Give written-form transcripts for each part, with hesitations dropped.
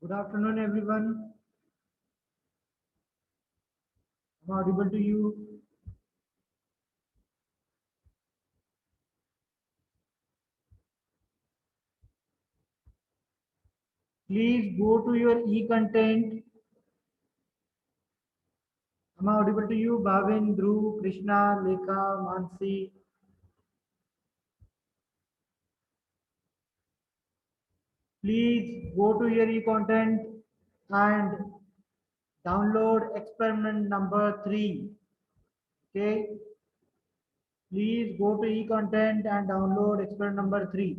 Good afternoon, everyone. I'm audible to you. Please go to your e-content. Am I audible to you? Bhavin, Dhruv, Krishna, Lekha, Mansi. Please go to your e-content and download experiment number 3. Okay. Please go to e-content and download experiment number 3.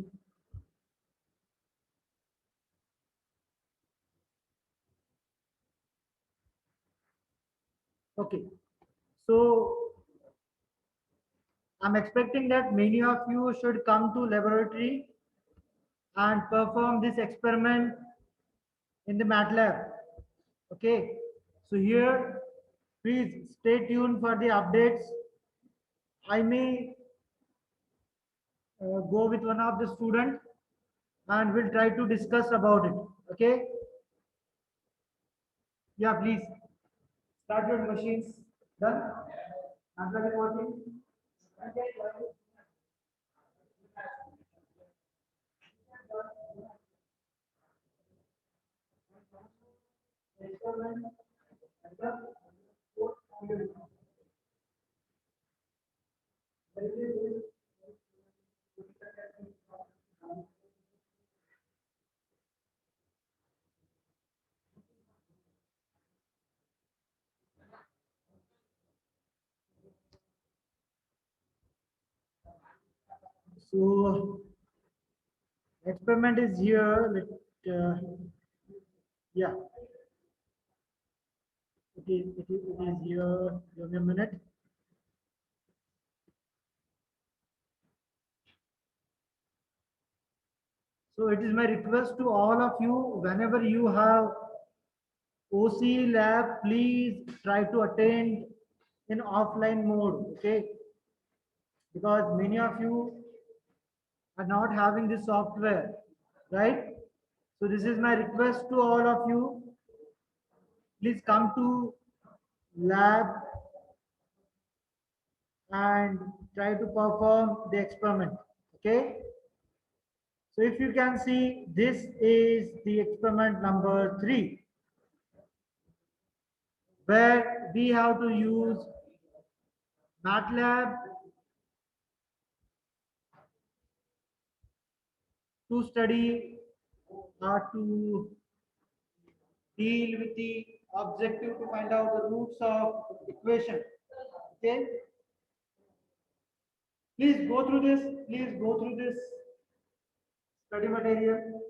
Okay. So I'm expecting that many of you should come to laboratory and perform this experiment in the MATLAB. Okay, so here please stay tuned for the updates. I may go with one of the student and we'll try to discuss about it. Okay, yeah, please start your machines. Done. MATLAB is working. So experiment is here. Yeah, it is here. Give me a minute. So it is my request to all of you, whenever you have OC lab, please try to attend in offline mode, okay? Because many of you are not having this software, right? So this is my request to all of you. Please come to lab and try to perform the experiment, okay? So if you can see, this is the experiment number 3, where we have to use MATLAB to study or to deal with the objective to find out the roots of equation. Okay, please go through this. Please go through this study material.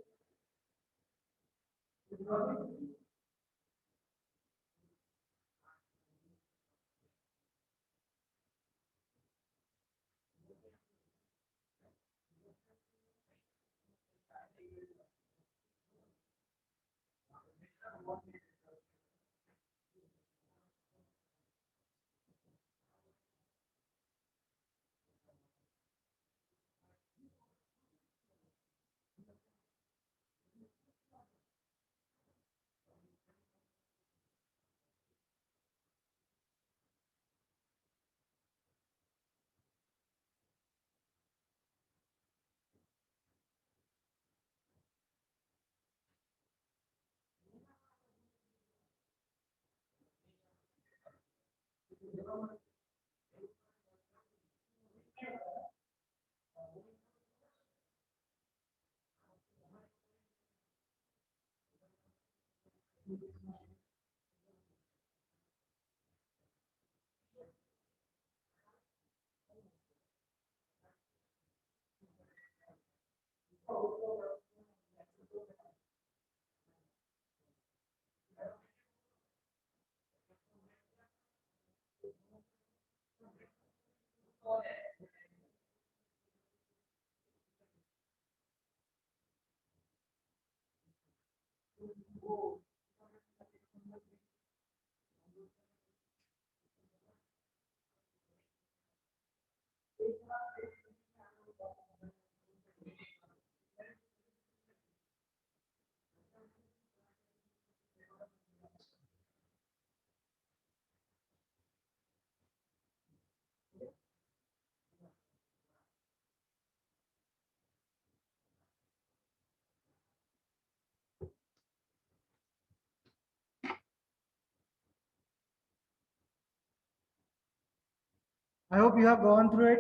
I hope you have gone through it.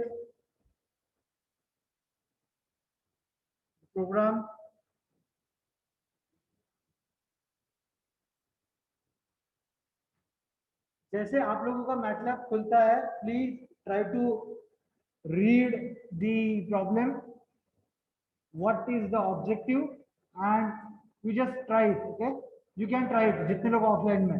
Program. जैसे आप लोगों का MATLAB खुलता है, please try to read the problem, what is the objective, and you just try it. Okay, you can try it जितने लोग offline में.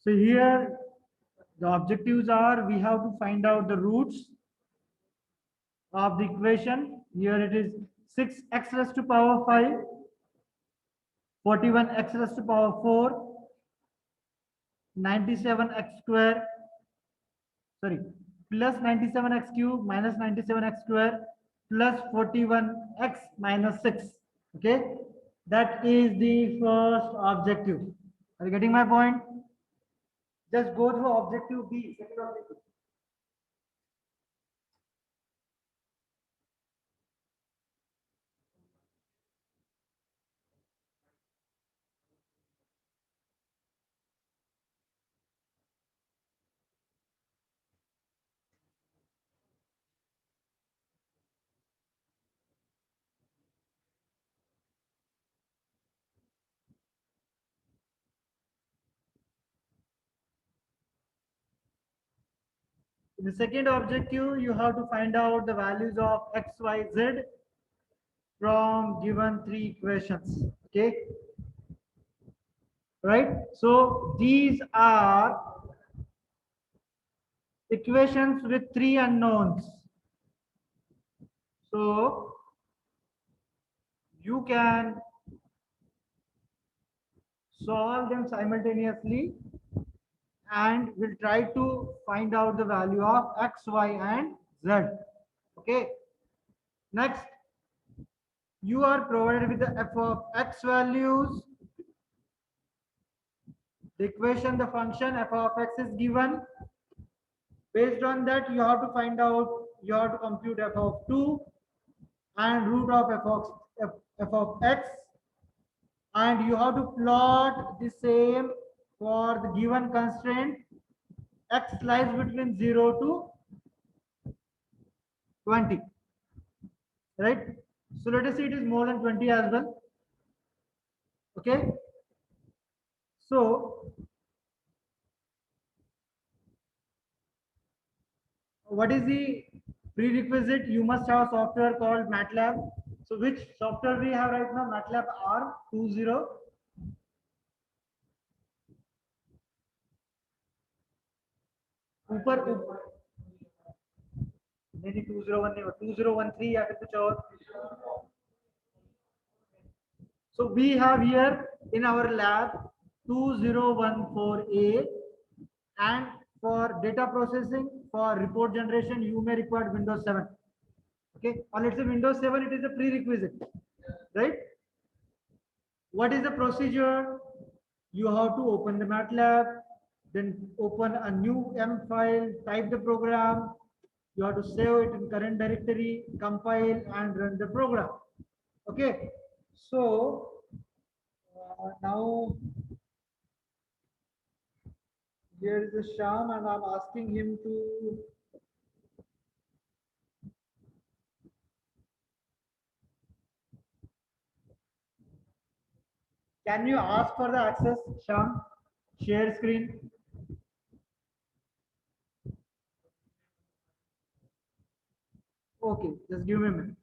So here the objectives are, we have to find out the roots of the equation. Here it is 6x raised to power 5, 41x raised to power 4, 97x square, sorry, plus 97x cube minus 97x square plus 41x minus 6. Okay, that is the first objective. Are you getting my point? Just go through objective B, second objective. In the second objective, you have to find out the values of x, y, z from given three equations. Okay, right? So these are equations with three unknowns. So you can solve them simultaneously, and we'll try to find out the value of x, y, and z. Okay. Next, you are provided with the f of x values. The equation, the function f of x is given. Based on that, you have to find out, you have to compute f of 2 and root of f of x, and you have to plot the same for the given constraint. X lies between 0 to 20, right? So let us see, it is more than 20 as well. Okay, so what is the prerequisite? You must have a software called MATLAB. So which software we have right now? MATLAB R20. ऊपर नहीं 201 नहीं, 2013 या फिर कुछ और. So we have here in our lab 2014A, and for data processing, for report generation, you may require Windows 7. Okay, or let's say Windows 7, it is a prerequisite, right? What is the procedure? You have to open the MATLAB, then open a new M file, type the program, you have to save it in current directory, compile and run the program. Okay, so now here is the Sham, and I'm asking him to can you ask for the access, Sham? Share screen. Okay, just give me a minute.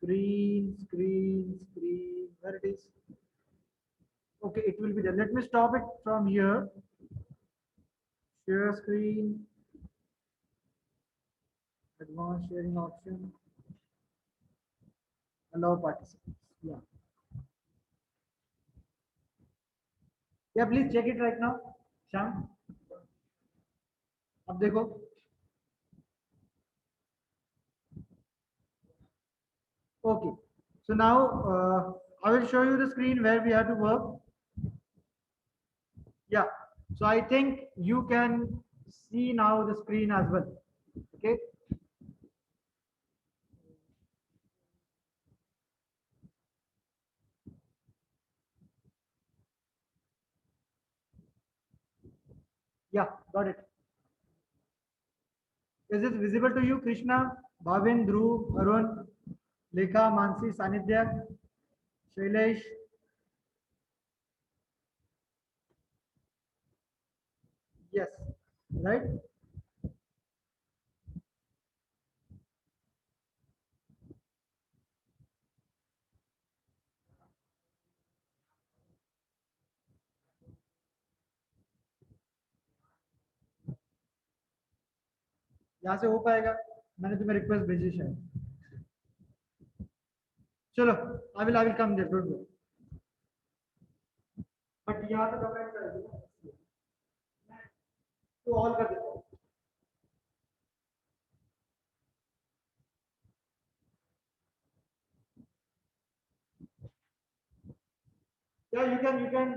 Screen, where it is? Okay, it will be there. Let me stop it from here. Share screen, advanced sharing option, allow participants. Yeah. Yeah, please check it right now. Sham, अब देखो. Okay. So now I will show you the screen where we have to work. Yeah. So I think you can see now the screen as well. Okay. Yeah, got it. Is this visible to you, Krishna, Bhavin, Dhruv, Arun, Lekha, Mansi, Sanidhya, Shailesh? Yes, right? यहाँ से हो पाएगा, मैंने तुम्हें request भेजी शायद. चलो, I will come there, don't worry. But यहाँ तो कमेंट कर दो, तो ऑल कर देता हूँ. या यू कैन एक्सेस.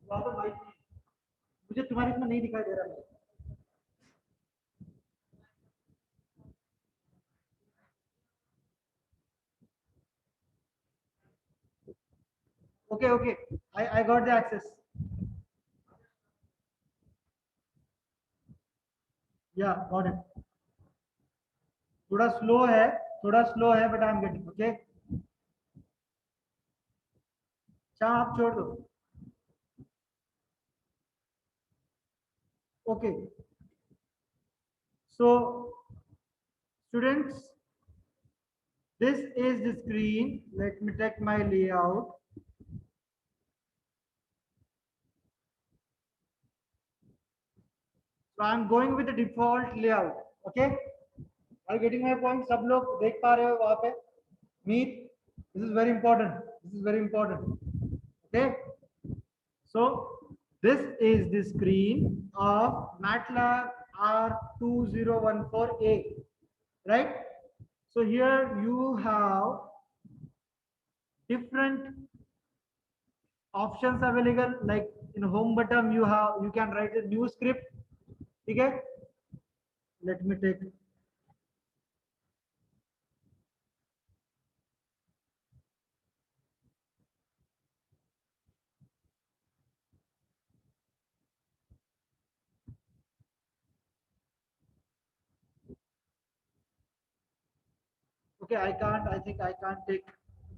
वहाँ पर माइक मुझे तुम्हारे इसमें नहीं दिखाई दे रहा है. Okay, I got the access. Yeah, got it. थोड़ा स्लो है, थोड़ा स्लो है, but I am getting. Okay, अच्छा आप छोड़ दो. Okay, so students, this is the screen. Let me take my layout. So I am going with the default layout. Okay, are you getting my point? सब लोग देख पा रहे हो वहाँ पे? Meet. This is very important. This is very important. Okay. So this is the screen of MATLAB R2014A, right? So here you have different options available. Like in home button, you can write a new script. Okay. Let me take. Okay, I can't. I think I can't take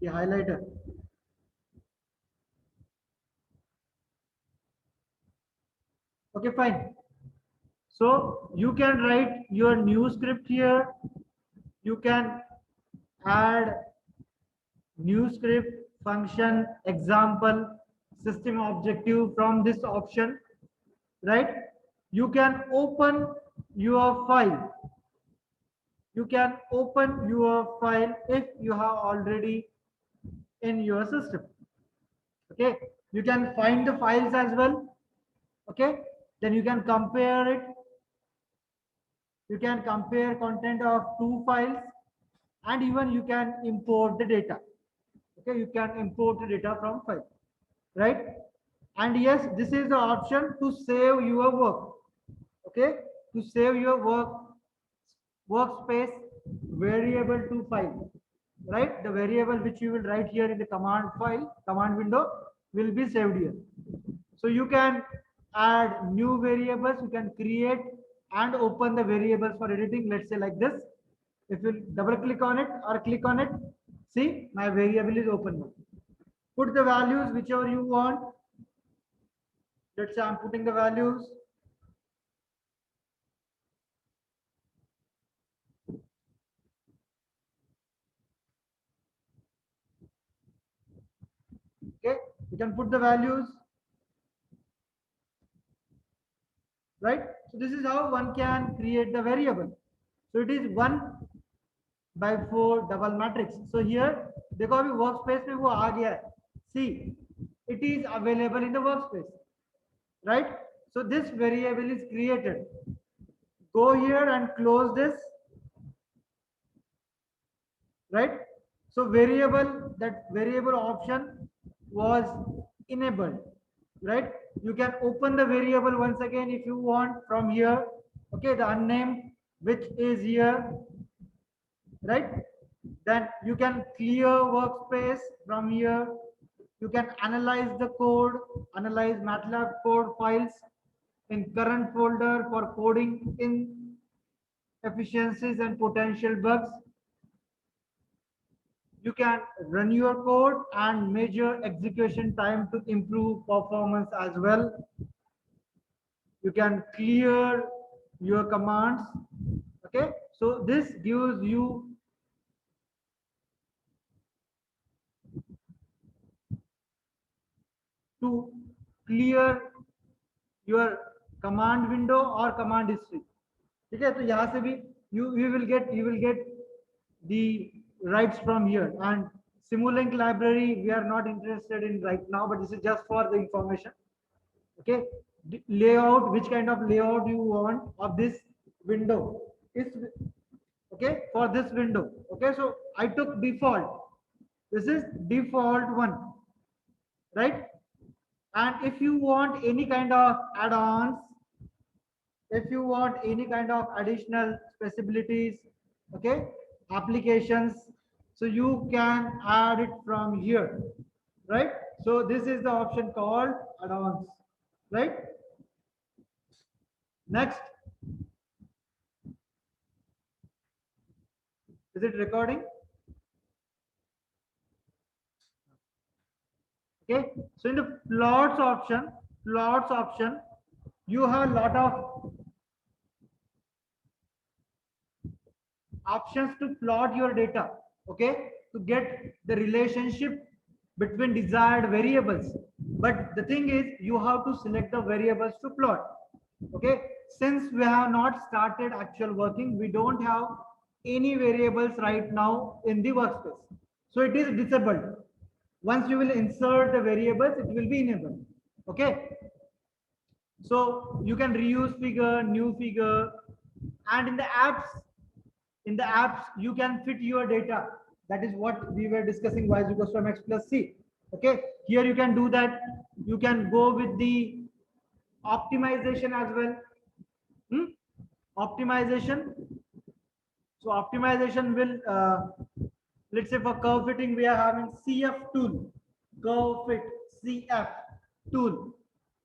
the highlighter. Okay, fine. So you can write your new script here. You can add new script, function, example, system objective from this option, right? You can open your file. You can open your file if you have already in your system. Okay, you can find the files as well. Okay, then you can compare it. You can compare content of two files, and even you can import the data. Okay, you can import the data from file, right? And yes, this is the option to save your work. Okay, to save your workspace variable to file, right? The variable which you will write here in the command window will be saved here. So you can add new variables, you can create and open the variables for editing. Let's say like this. If you double click on it or click on it, see my variable is open now. Put the values whichever you want. Let's say I'm putting the values. Okay, you can put the values, right? So this is how one can create the variable. So it is 1/4 double matrix. So here देखो अभी workspace में वो आ गया है. See, it is available in the workspace, right? So this variable is created. Go here and close this. right? So variable, that variable option was enabled, right? You can open the variable once again if you want from here, okay, the unnamed, which is here, right? Then you can clear workspace from here. You can analyze the code, analyze MATLAB code files in current folder for coding in efficiencies and potential bugs. You can run your code and measure execution time to improve performance as well. You can clear your commands. Okay, so this gives you to clear your command window or command history. ठीक है, तो यहाँ से भी you will get the rights from here. And Simulink library we are not interested in right now, but this is just for the information. Okay, layout, which kind of layout you want of this window is, okay, for this window. Okay, so I took default. This is default one, right? And if you want any kind of add-ons, if you want any kind of additional specibilities, okay, applications, so you can add it from here, right? So this is the option called add-ons, right? Next, is it recording? Okay, so in the plots option, you have a lot of options to plot your data, okay, to get the relationship between desired variables. But the thing is, you have to select the variables to plot. Okay, since we have not started actual working, we don't have any variables right now in the workspace, so it is disabled. Once you will insert the variables, it will be enabled. Okay, so you can reuse figure, new figure, and in the apps you can fit your data. That is what we were discussing, y is equals to mx plus c. Okay, here you can do that. You can go with the optimization as well. Optimization. So optimization will, let's say for curve fitting, we are having CF tool, curve fit CF tool,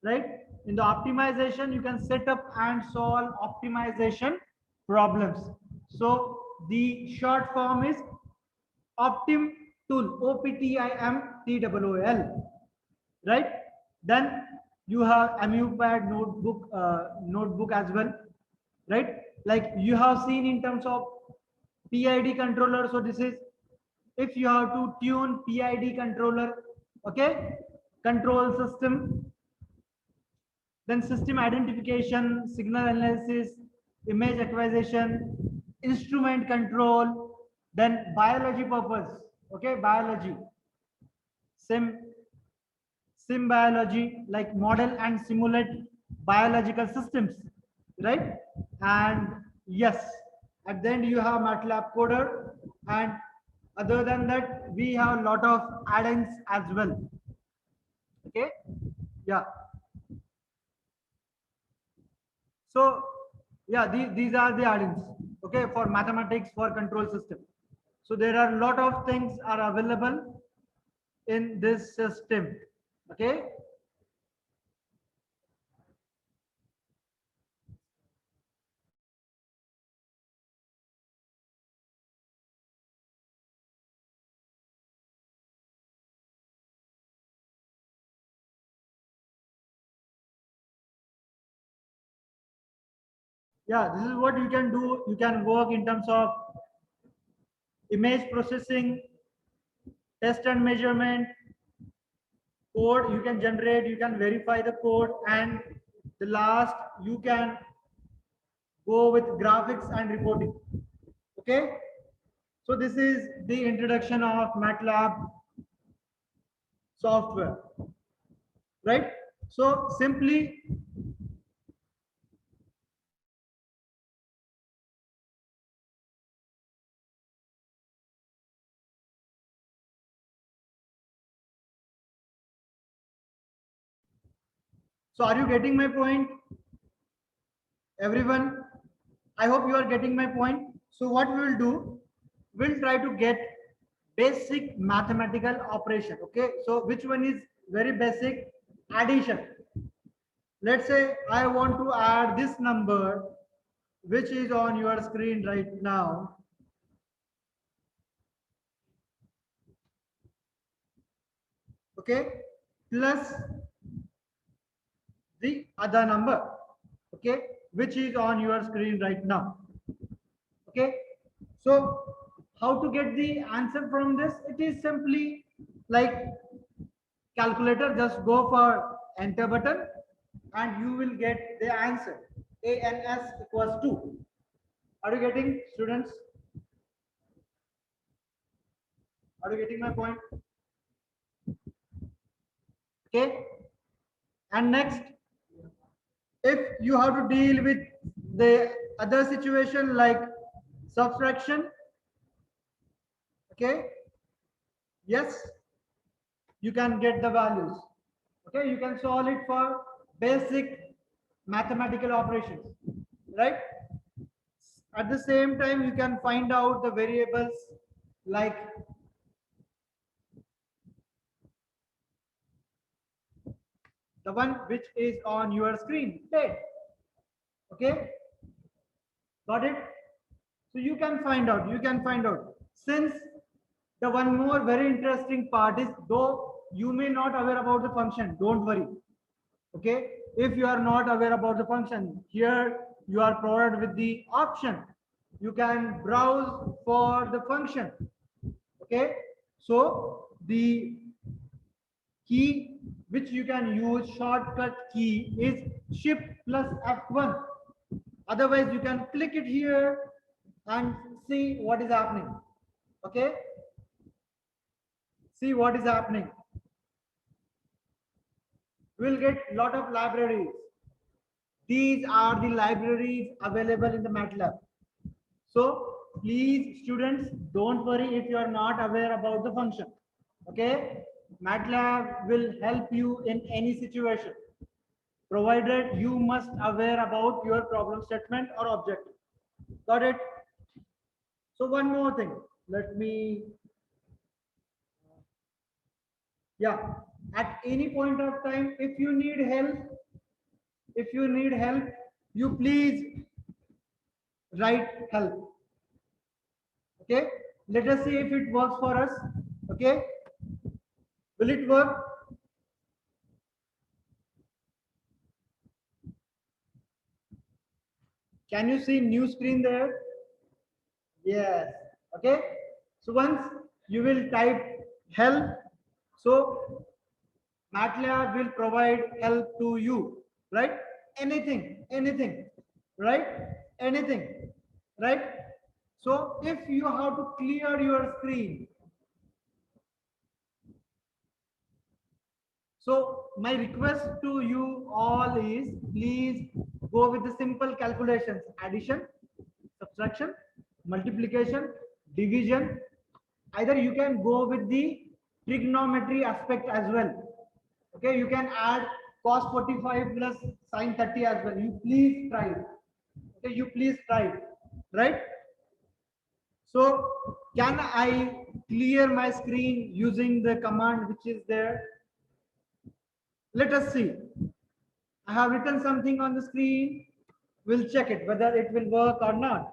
right? In the optimization, you can set up and solve optimization problems. So the short form is Optim tool, OPTIMTOOL, right? Then you have AmuPad notebook as well, right? Like you have seen in terms of PID controller. So this is if you have to tune PID controller, okay, control system, then system identification, signal analysis, image acquisition, instrument control, then biology purpose, okay, biology, sim sim biology, like model and simulate biological systems, right? And yes, at the end you have MATLAB coder, and other than that we have a lot of add-ins as well. Okay, yeah. So yeah, these are the add-ins, okay, for mathematics, for control system. So there are a lot of things are available in this system. Okay, yeah, this is what you can do. You can work in terms of image processing, test and measurement, code you can generate, you can verify the code, and the last you can go with graphics and reporting. Okay, so this is the introduction of MATLAB software, right? So simply So are you getting my point, everyone? I hope you are getting my point. So what we will do, we'll try to get basic mathematical operation. Okay, so which one is very basic? Addition. Let's say I want to add this number which is on your screen right now. Okay, plus the other number, okay, which is on your screen right now. Okay, so how to get the answer from this? It is simply like calculator, just go for enter button and you will get the answer. ANS equals 2. Are you getting, students? Are you getting my point? Okay, and next, if you have to deal with the other situation like subtraction, okay, yes, you can get the values. Okay, you can solve it for basic mathematical operations, right? At the same time, you can find out the variables like the one which is on your screen, date. Okay, got it? So you can find out, since the one more very interesting part is, though you may not aware about the function, don't worry. Okay, if you are not aware about the function, here you are provided with the option, you can browse for the function. Okay, so the key which you can use, shortcut key, is shift plus F1. Otherwise you can click it here and see what is happening. Okay, see what is happening. We will get lot of libraries. These are the libraries available in the MATLAB. So please, students, don't worry if you are not aware about the function. Okay, MATLAB will help you in any situation, provided you must aware about your problem statement or objective. Got it? So one more thing, let me, yeah, at any point of time, if you need help, you please write help. Okay, let us see if it works for us. Okay, will it work? Can you see new screen there? Yes. Okay, so once you will type help, so MATLAB will provide help to you, right? Anything, right? Anything, right? So if you have to clear your screen, so my request to you all is, please go with the simple calculations: addition, subtraction, multiplication, division. Either you can go with the trigonometry aspect as well. Okay, you can add cos 45 plus sin 30 as well. You please try it. Okay, you please try it, right? So can I clear my screen using the command which is there? Let us see. I have written something on the screen. We'll check it whether it will work or not.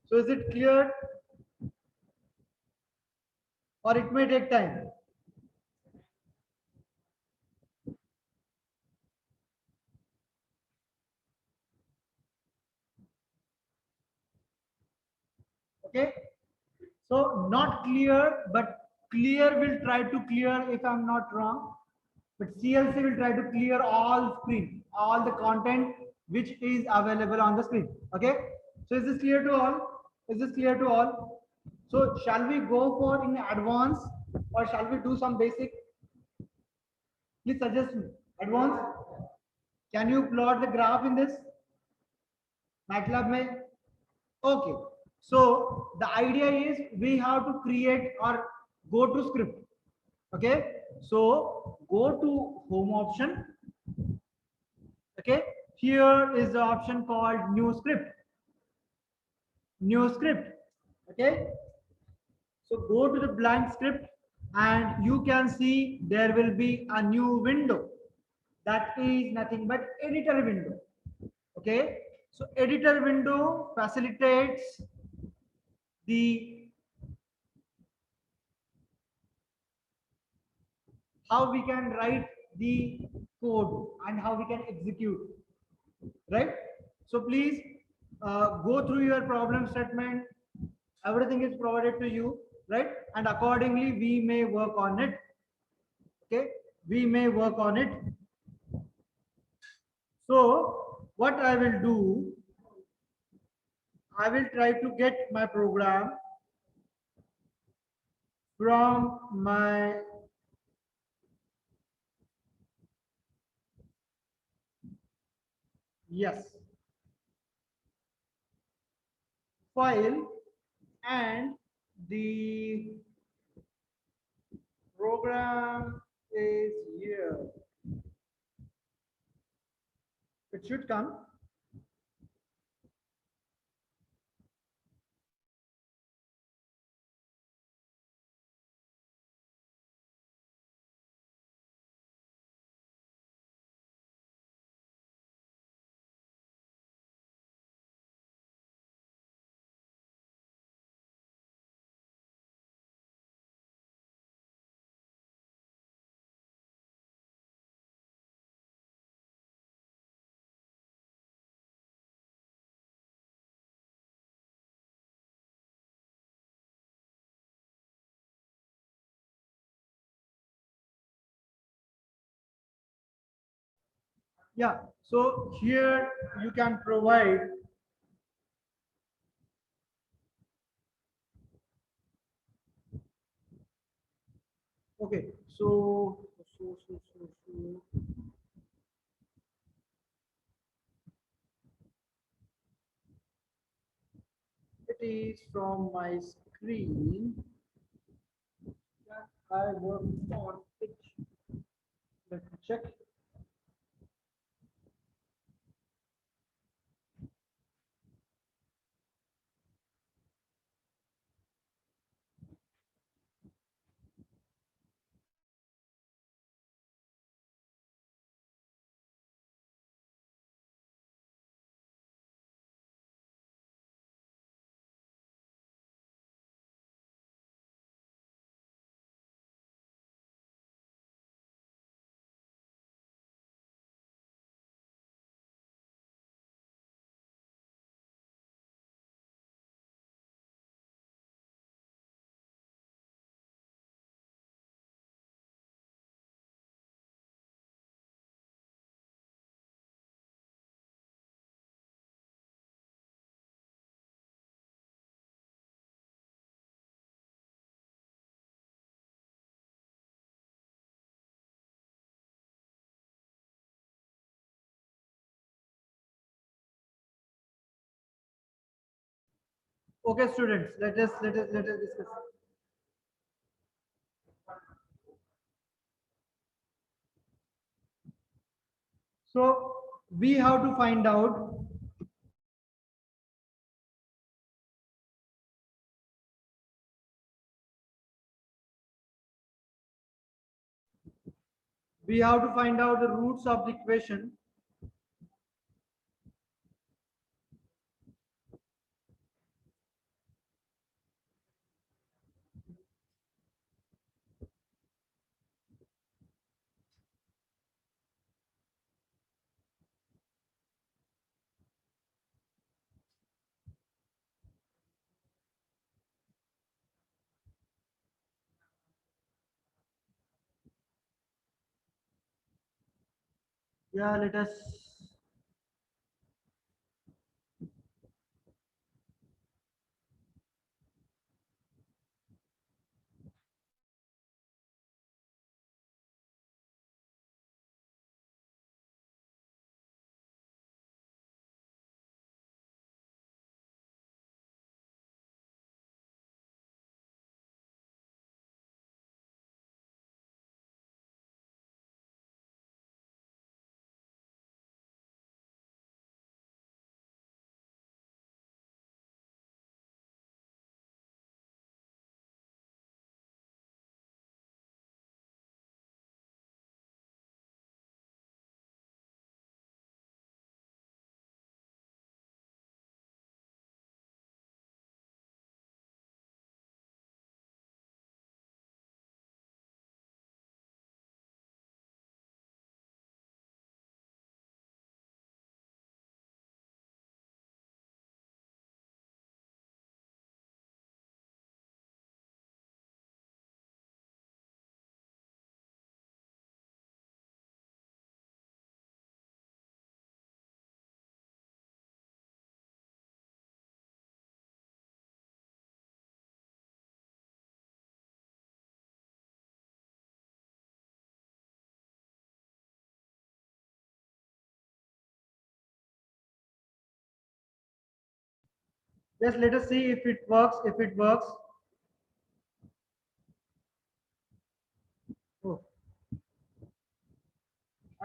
So is it clear, or it may take time? Okay, so not clear, but clear will try to clear if I'm not wrong. But CLC will try to clear all screen, all the content which is available on the screen. Okay, so is this clear to all? Is this clear to all? So shall we go for in advance, or shall we do some basic? Please suggest me. Advance. Can you plot the graph in this MATLAB mein? Okay. So the idea is we have to create or go to script. Okay, so go to home option. Okay, here is the option called new script. New script. Okay, so go to the blank script and you can see there will be a new window. That is nothing but editor window. Okay, so editor window facilitates the how we can write the code and how we can execute, right? So please go through your problem statement. Everything is provided to you, right? And accordingly we may work on it. Okay, we may work on it. So what I will do, I will try to get my program from my yes file, and the program is here. It should come. Yeah, so here you can provide. Okay, so it is from my screen. I work on it. Let me check. Okay, students, let us discuss. So we have to find out. We have to find out the roots of the equation. Yeah, let us. Just let us see if it works. If it works. Oh,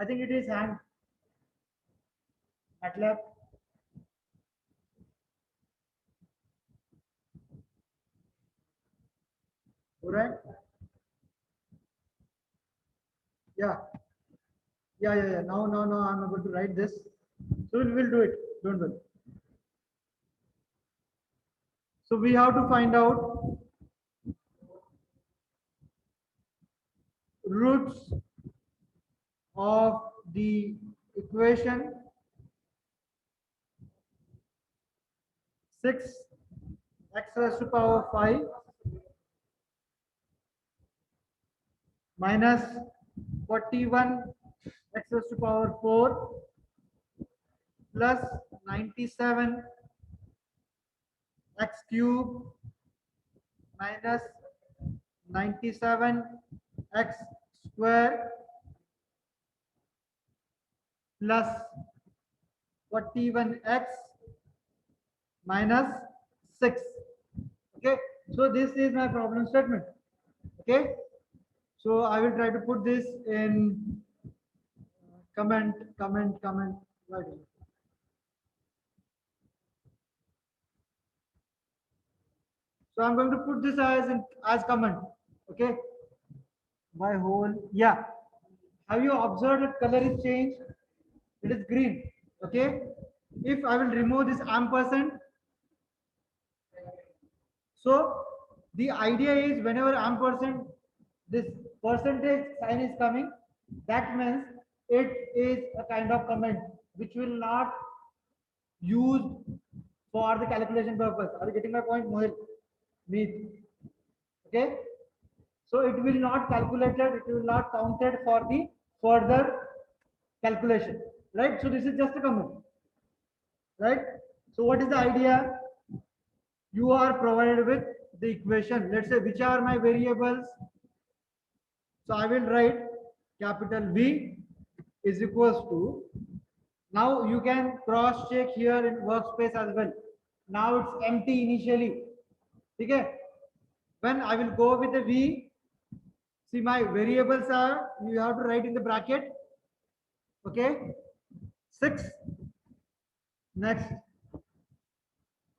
I think it is hang MATLAB. Alright. Yeah. Yeah. Now I'm able to write this. So we'll do it. Don't worry. So we have to find out roots of the equation 6 x raised to power 5 minus 41 x raised to power 4 plus 97 x cube minus 97 x square plus 41x minus 6. Okay, so this is my problem statement. Okay, so I will try to put this in comment. Right. So I'm going to put this as comment. Okay, my whole, yeah. Have you observed that color is changed? It is green. Okay, if I will remove this ampersand, so the idea is whenever ampersand, this percentage sign is coming, that means it is a kind of comment which will not use for the calculation purpose. Are you getting my point, Mohit? Meet. Okay. So it will not calculated, it will not counted for the further calculation. Right. So this is just a comment. Right. So what is the idea? You are provided with the equation. Let's say which are my variables. So I will write capital V is equals to, now you can cross check here in workspace as well. Now it's empty initially. Okay. When I will go with the V, see my variables are, you have to write in the bracket. Okay. 6. Next,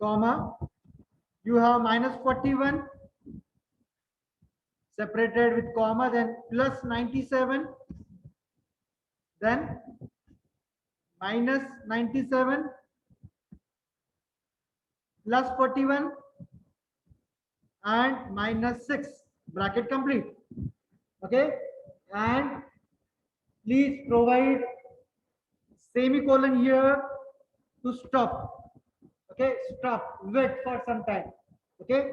comma. You have minus 41 separated with comma, then plus 97, then minus 97 plus 41 and minus 6, bracket complete. Okay, and please provide semicolon here to stop. Okay, stop, wait for some time. Okay,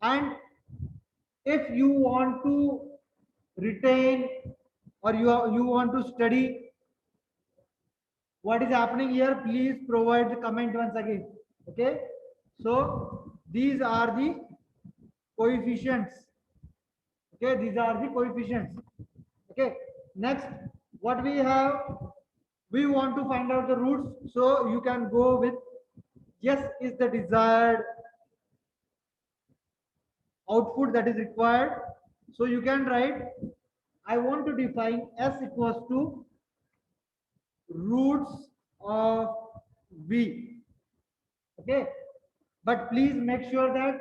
and if you want to retain or you want to study what is happening here, please provide the comment once again. Okay, so these are the coefficients. Okay, these are the coefficients. Okay, next, what we have, we want to find out the roots, so you can go with yes is the desired output that is required. So you can write, I want to define s equals to roots of v. Okay, but please make sure that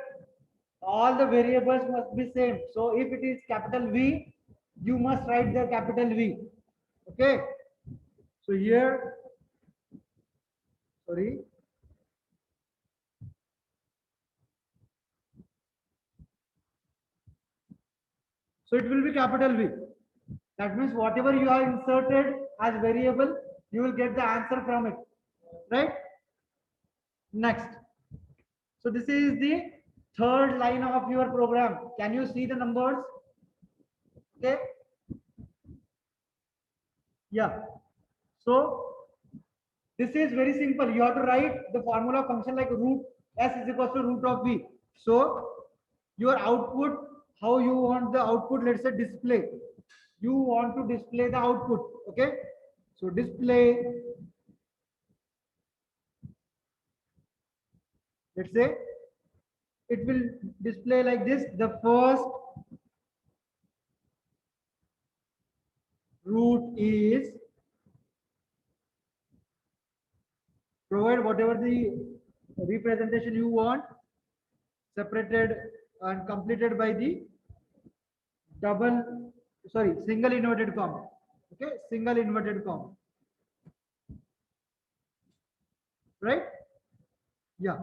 all the variables must be same. So if it is capital V, you must write the capital V. Okay, so here, sorry, so it will be capital V. That means whatever you have inserted as variable, you will get the answer from it, right? Next, so this is the third line of your program. Can you see the numbers? Okay, yeah. So this is very simple. You have to write the formula function like root s is equals to root of v. So your output, how you want the output, let's say display. You want to display the output. Okay. So display Let's say it will display like this. The first root is provide whatever the representation you want, separated and completed by the single inverted comma. Okay, single inverted comma. Right? Yeah.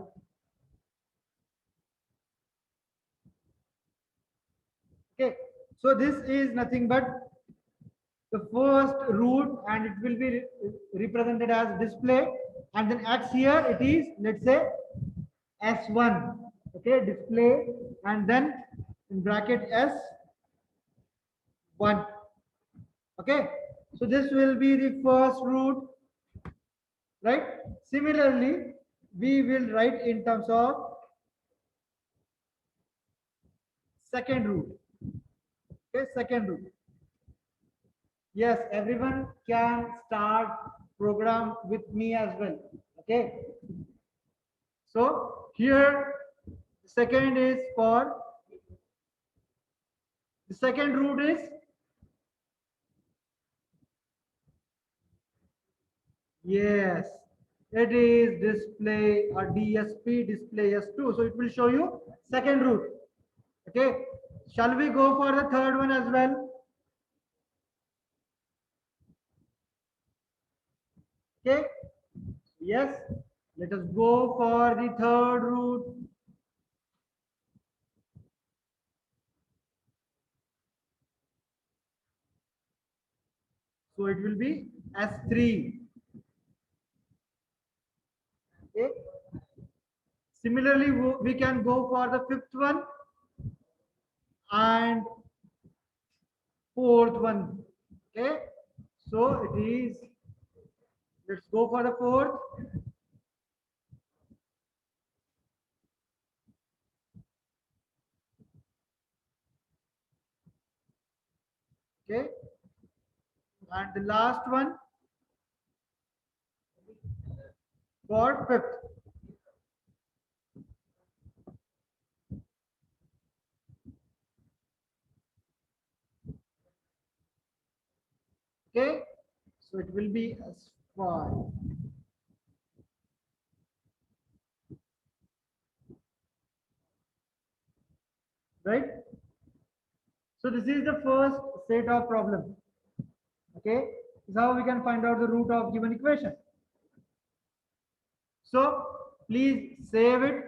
Okay. So this is nothing but the first root, and it will be represented as display, and then X here it is, let's say, S1. Okay, display, and then in bracket S1. Okay, so this will be the first root, right? Similarly, we will write in terms of second root. Okay, second root. Yes, everyone can start program with me as well. Okay, so here second is for the second root is yes, it is display or DSP display S2. So it will show you second root. Okay, shall we go for the third one as well? Okay, yes, let us go for the third root. So it will be S3. Okay. Similarly, we can go for the fifth one and fourth one. Okay. So it is, let's go for the fourth. Okay. And the last one for fifth. Okay. So it will be S5. Right. So this is the first set of problem. Okay. This is how we can find out the root of given equation. So please save it.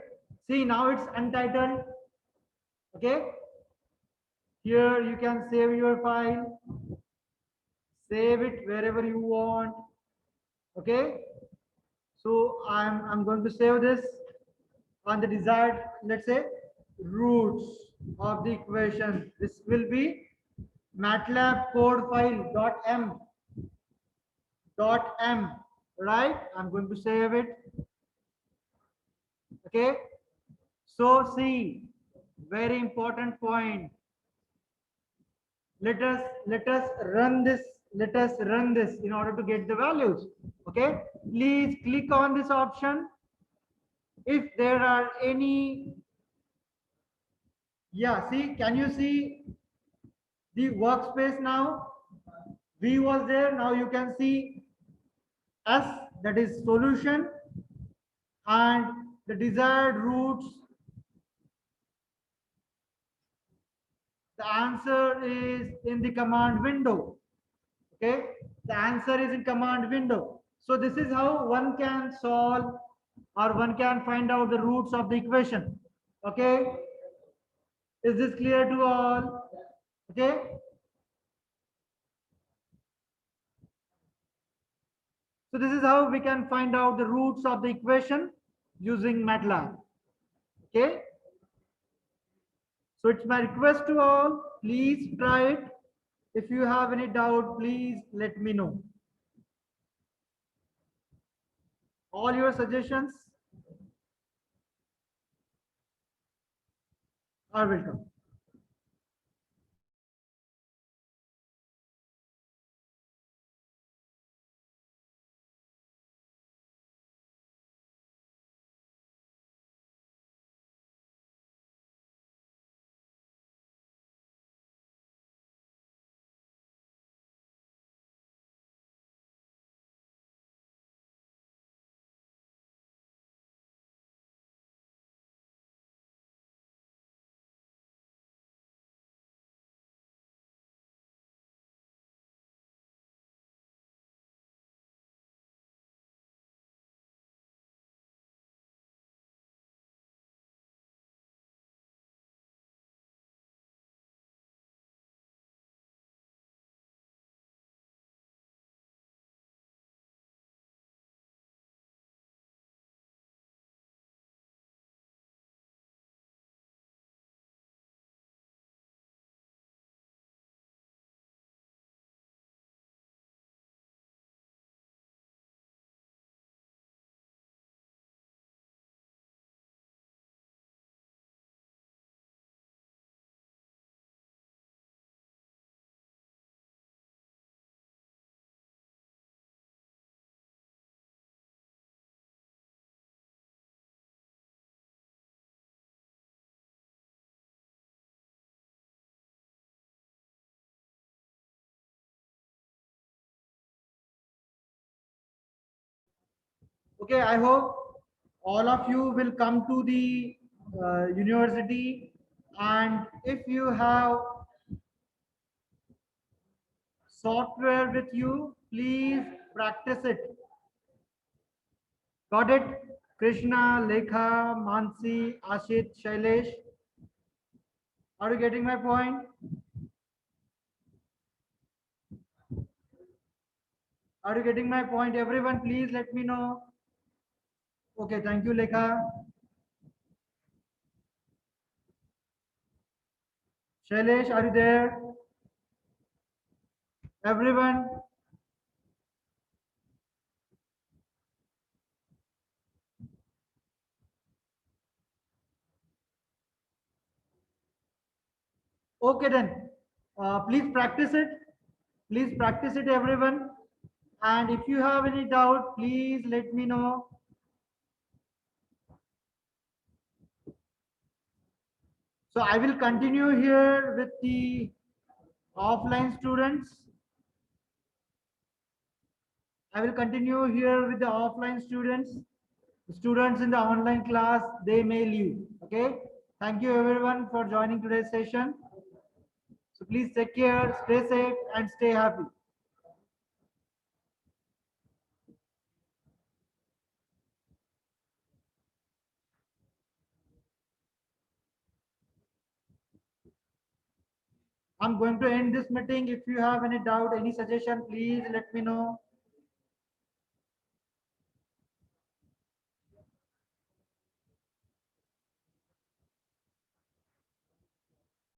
See, now it's untitled. Okay. Here you can save your file. Save it wherever you want. Okay. So I'm going to save this on the desired, let's say, roots of the equation. This will be MATLAB code file .m, right? I'm going to save it. Okay. So see, very important point. Let us run this. Let us run this in order to get the values. Okay. Please click on this option. If there are any, yeah, see, can you see the workspace now? V was there. Now you can see S, that is solution, and the desired roots. The answer is in the command window. Okay, the answer is in command window. So this is how one can solve, or one can find out the roots of the equation. Okay, is this clear to all? Okay, so this is how we can find out the roots of the equation using MATLAB. Okay, so it's my request to all, please try it. If you have any doubt, please let me know. All your suggestions are welcome. Okay, I hope all of you will come to the university, and if you have software with you, please practice it. Got it? Krishna, Lekha, Mansi, Ashit, Shailesh. Are you getting my point? Are you getting my point? Everyone, please let me know. Okay, thank you, Lekha. Shailesh, are you there? Everyone? Okay, then. Please practice it. Please practice it, everyone. And if you have any doubt, please let me know. So I will continue here with the offline students. I will continue here with the offline students. Students in the online class, they may leave. Okay. Thank you everyone for joining today's session. So please take care, stay safe and stay happy. I'm going to end this meeting. If you have any doubt, any suggestion, please let me know.